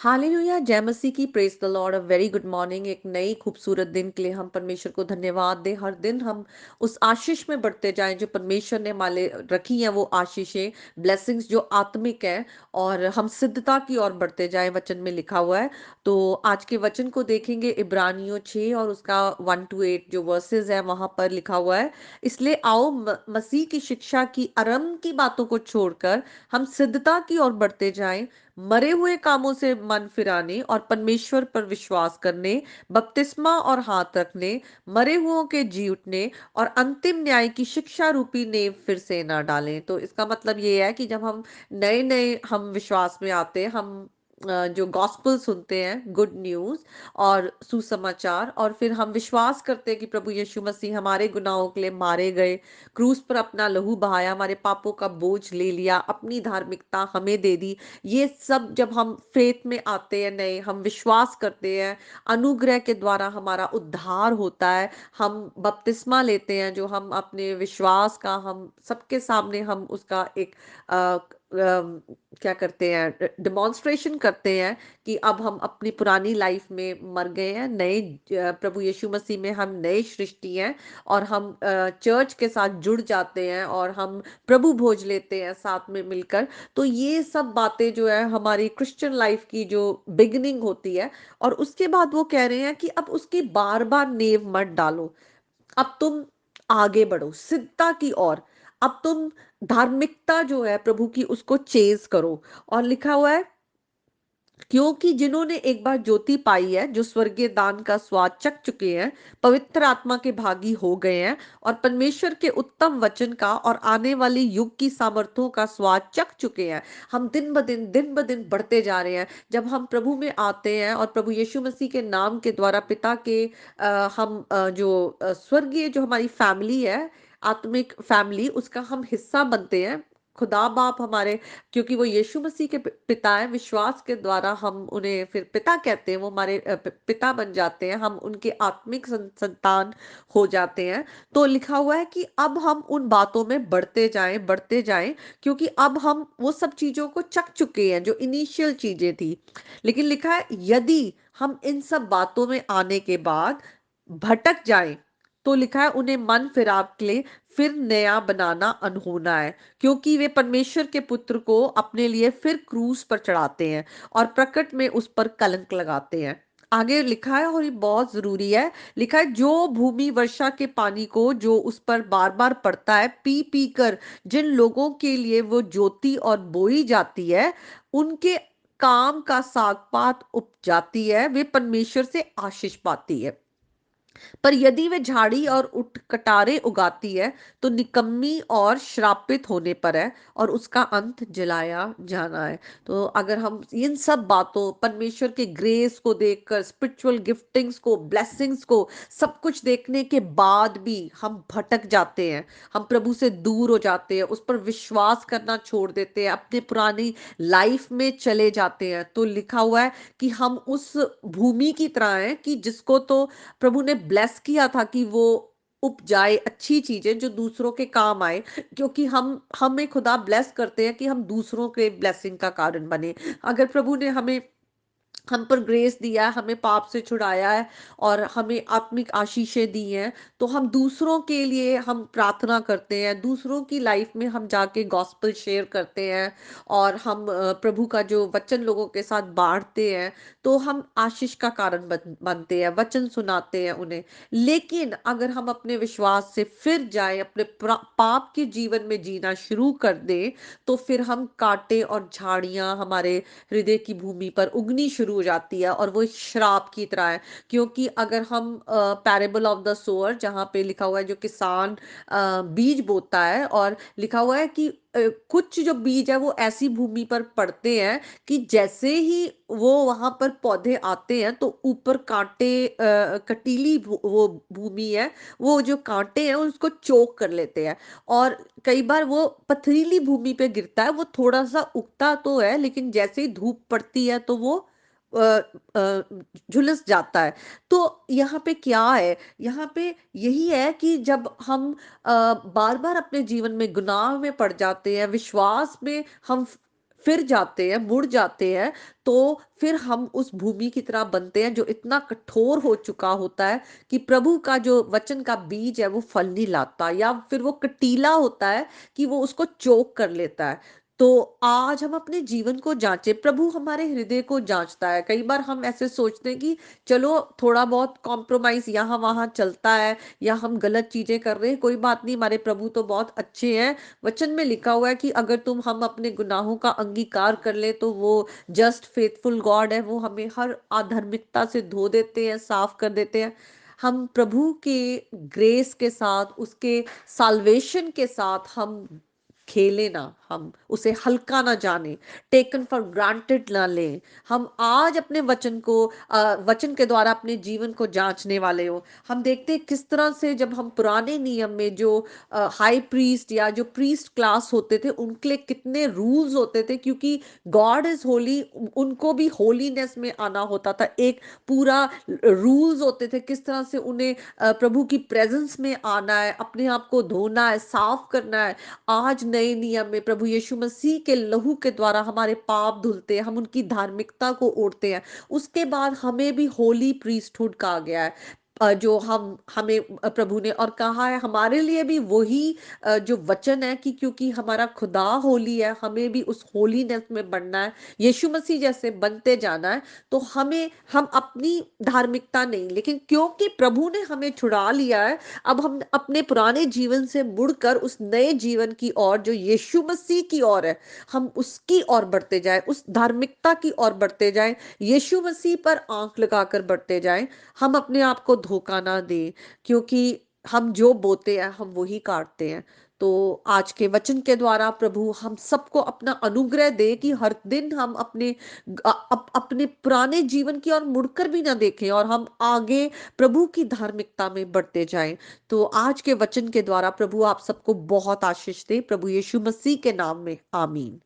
Hallelujah, जय मसीह की, praise the Lord. A very good morning. एक नई खूबसूरत दिन के लिए हम परमेश्वर को धन्यवाद दें। हर दिन हम उस आशीष में बढ़ते जाएं जो परमेश्वर ने माले रखी हैं, वो आशीषें, ब्लेसिंग्स जो आत्मिक है, और हम सिद्धता की ओर बढ़ते जाएं। वचन में लिखा हुआ है। तो आज के वचन को देखेंगे, इब्रानियों 6 और उसका 1 to 8 जो वर्सेस है वहां पर लिखा हुआ है। इसलिए आओ मसीह की शिक्षा की आरंभ की बातों को छोड़कर हम सिद्धता की ओर बढ़ते जाएं, मरे हुए कामों से मन फिराने और परमेश्वर पर विश्वास करने, बपतिस्मा और हाथ रखने, मरे हुओं के जी उठने और अंतिम न्याय की शिक्षा रूपी नींव फिर से ना डालें। तो इसका मतलब ये है कि जब हम नए नए हम विश्वास में आते हैं, हम जो गॉस्पल सुनते हैं, गुड न्यूज और सुसमाचार, और फिर हम विश्वास करते हैं कि प्रभु यीशु मसीह हमारे गुनाहों के लिए मारे गए, क्रूस पर अपना लहू बहाया, हमारे पापों का बोझ ले लिया, अपनी धार्मिकता हमें दे दी। ये सब जब हम फेथ में आते हैं, नए हम विश्वास करते हैं, अनुग्रह के द्वारा हमारा उद्धार होता है, हम बपतिस्मा लेते हैं, जो हम अपने विश्वास का हम सबके सामने हम उसका एक क्या करते हैं, डिमॉन्स्ट्रेशन करते हैं कि अब हम अपनी पुरानी लाइफ में मर गए हैं, नए प्रभु यीशु मसीह में हम नए सृष्टि हैं, और हम चर्च के साथ जुड़ जाते हैं और हम प्रभु भोज लेते हैं साथ में मिलकर। तो ये सब बातें जो है हमारी क्रिश्चियन लाइफ की जो बिगिनिंग होती है। और उसके बाद वो कह रहे हैं कि अब उसकी बार बार नींव मत डालो, अब तुम आगे बढ़ो सिद्धता की ओर। अब तुम धार्मिकता जो है प्रभु की उसको चेज करो। और लिखा हुआ है, क्योंकि जिन्होंने एक बार ज्योति पाई है, जो स्वर्गीय दान का स्वाद चख चुके हैं, पवित्र आत्मा के भागी हो गए हैं, और परमेश्वर के उत्तम वचन का और आने वाली युग की सामर्थ्यों का स्वाद चख चुके हैं। हम दिन ब दिन बढ़ते जा रहे हैं। जब हम प्रभु में आते हैं और प्रभु यीशु मसीह के नाम के द्वारा पिता के हम जो स्वर्गीय जो हमारी फैमिली है, आत्मिक फैमिली, उसका हम हिस्सा बनते हैं। खुदा बाप हमारे, क्योंकि वो यीशु मसीह के पिता है, विश्वास के द्वारा हम उन्हें फिर पिता कहते हैं, वो हमारे पिता बन जाते हैं, हम उनके आत्मिक संतान हो जाते हैं। तो लिखा हुआ है कि अब हम उन बातों में बढ़ते जाएं, क्योंकि अब हम वो सब चीजों को चख चुके हैं जो इनिशियल चीजें थी। लेकिन लिखा है, यदि हम इन सब बातों में आने के बाद भटक जाएं, तो लिखा है उन्हें मन फिरा ले फिर नया बनाना अनहोना है, क्योंकि वे परमेश्वर के पुत्र को अपने लिए फिर क्रूस पर चढ़ाते हैं और प्रकट में उस पर कलंक लगाते हैं। आगे लिखा है, और ये बहुत जरूरी है, लिखा है, जो भूमि वर्षा के पानी को जो उस पर बार बार पड़ता है पी पी कर जिन लोगों के लिए वो ज्योति और बोई जाती है, उनके काम का साग पात उपजाती है, वे परमेश्वर से आशीष पाती है। पर यदि वे झाड़ी और उठ कटारे उगाती है, तो निकम्मी और श्रापित होने पर है, और उसका अंत जलाया जाना है। तो अगर हम इन सब बातों, परमेश्वर के ग्रेस को देखकर, स्पिरिचुअल गिफ्टिंग्स को, ब्लेसिंग्स को, सब कुछ देखने के बाद भी हम भटक जाते हैं, हम प्रभु से दूर हो जाते हैं, उस पर विश्वास करना छोड़ देते हैं, अपने पुरानी लाइफ में चले जाते हैं, तो लिखा हुआ है कि हम उस भूमि की तरह हैं कि जिसको तो प्रभु ने ब्लेस किया था कि वो उपजाए अच्छी चीजें जो दूसरों के काम आए, क्योंकि हम हमें खुदा ब्लेस करते हैं कि हम दूसरों के ब्लेसिंग का कारण बने। अगर प्रभु ने हमें हम पर ग्रेस दिया है, हमें पाप से छुड़ाया है और हमें आत्मिक आशीषें दी हैं, तो हम दूसरों के लिए हम प्रार्थना करते हैं, दूसरों की लाइफ में हम जाके गॉस्पेल शेयर करते हैं, और हम प्रभु का जो वचन लोगों के साथ बांटते हैं, तो हम आशीष का कारण बनते हैं, वचन सुनाते हैं उन्हें। लेकिन अगर हम अपने विश्वास से फिर जाए, अपने पाप के जीवन में जीना शुरू कर दें, तो फिर हम कांटे और झाड़ियां हमारे हृदय की भूमि पर उगनी शुरू हो जाती है, और वो एक श्राप की तरह है। क्योंकि अगर हम पैरेबल ऑफ द सोअर, जहाँ पे लिखा हुआ है जो किसान बीज बोता है, और लिखा हुआ है कि कुछ जो बीज है वो ऐसी भूमि पर पड़ते हैं कि जैसे ही वो वहां पर पौधे आते हैं, तो ऊपर कांटे, कटीली वो भूमि है, वो जो कांटे हैं उसको चोक कर लेते हैं। और कई बार वो पथरीली भूमि पे गिरता है, वो थोड़ा सा उगता तो है, लेकिन जैसे ही धूप पड़ती है तो वो अ, अ, झुलस जाता है। तो यहाँ पे क्या है, यहाँ पे यही है कि जब हम बार बार अपने जीवन में गुनाह में पड़ जाते हैं, विश्वास में हम फिर जाते हैं, मुड़ जाते हैं, तो फिर हम उस भूमि की तरह बनते हैं जो इतना कठोर हो चुका होता है कि प्रभु का जो वचन का बीज है वो फल नहीं लाता, या फिर वो कटीला होता है कि वो उसको चोक कर लेता है। तो आज हम अपने जीवन को जांचें, प्रभु हमारे हृदय को जांचता है। कई बार हम ऐसे सोचते हैं कि चलो थोड़ा बहुत कॉम्प्रोमाइज यहाँ वहाँ चलता है, या हम गलत चीजें कर रहे हैं, कोई बात नहीं, हमारे प्रभु तो बहुत अच्छे हैं। वचन में लिखा हुआ है कि अगर हम अपने गुनाहों का अंगीकार कर ले तो वो जस्ट फेथफुल गॉड है, वो हमें हर अधार्मिकता से धो देते हैं, साफ कर देते हैं। हम प्रभु के ग्रेस के साथ, उसके साल्वेशन के साथ हम खेले ना, हम उसे हल्का ना जाने, टेकन फॉर ग्रांटेड ना लें। हम आज अपने वचन को वचन के द्वारा अपने जीवन को जांचने वाले हो। हम देखते हैं किस तरह से जब हम पुराने नियम में जो हाई प्रीस्ट या जो प्रीस्ट क्लास होते थे उनके लिए कितने रूल्स होते थे, क्योंकि गॉड इज होली, उनको भी होलीनेस में आना होता था। एक पूरा रूल्स होते थे किस तरह से उन्हें प्रभु की प्रेजेंस में आना है, अपने आप को धोना है, साफ करना है। आज नए नियम में प्रभु यीशु मसीह के लहू के द्वारा हमारे पाप धुलते हैं, हम उनकी धार्मिकता को ओढ़ते हैं। उसके बाद हमें भी होली प्रीस्टहुड कहा गया है। जो हम हमें प्रभु ने और कहा है हमारे लिए भी वही जो वचन है कि क्योंकि हमारा खुदा होली है, हमें भी उस होलीनेस में बनना है, यीशु मसीह जैसे बनते जाना है। तो हम अपनी धार्मिकता नहीं, लेकिन क्योंकि प्रभु ने हमें छुड़ा लिया है, अब हम अपने पुराने जीवन से मुड़कर उस नए जीवन की ओर जो यीशु मसीह की ओर है, हम उसकी ओर बढ़ते जाएं, उस धार्मिकता की ओर बढ़ते जाएं, यीशु मसीह पर आंख लगाकर बढ़ते जाएं। हम अपने आप को धोखा ना दें, क्योंकि हम जो बोते हैं हम वही काटते हैं। तो आज के वचन के द्वारा प्रभु हम सबको अपना अनुग्रह दे कि हर दिन हम अपने पुराने जीवन की ओर मुड़कर भी ना देखें, और हम आगे प्रभु की धार्मिकता में बढ़ते जाएं। तो आज के वचन के द्वारा प्रभु आप सबको बहुत आशीष दे, प्रभु यीशु मसीह के नाम में आमीन।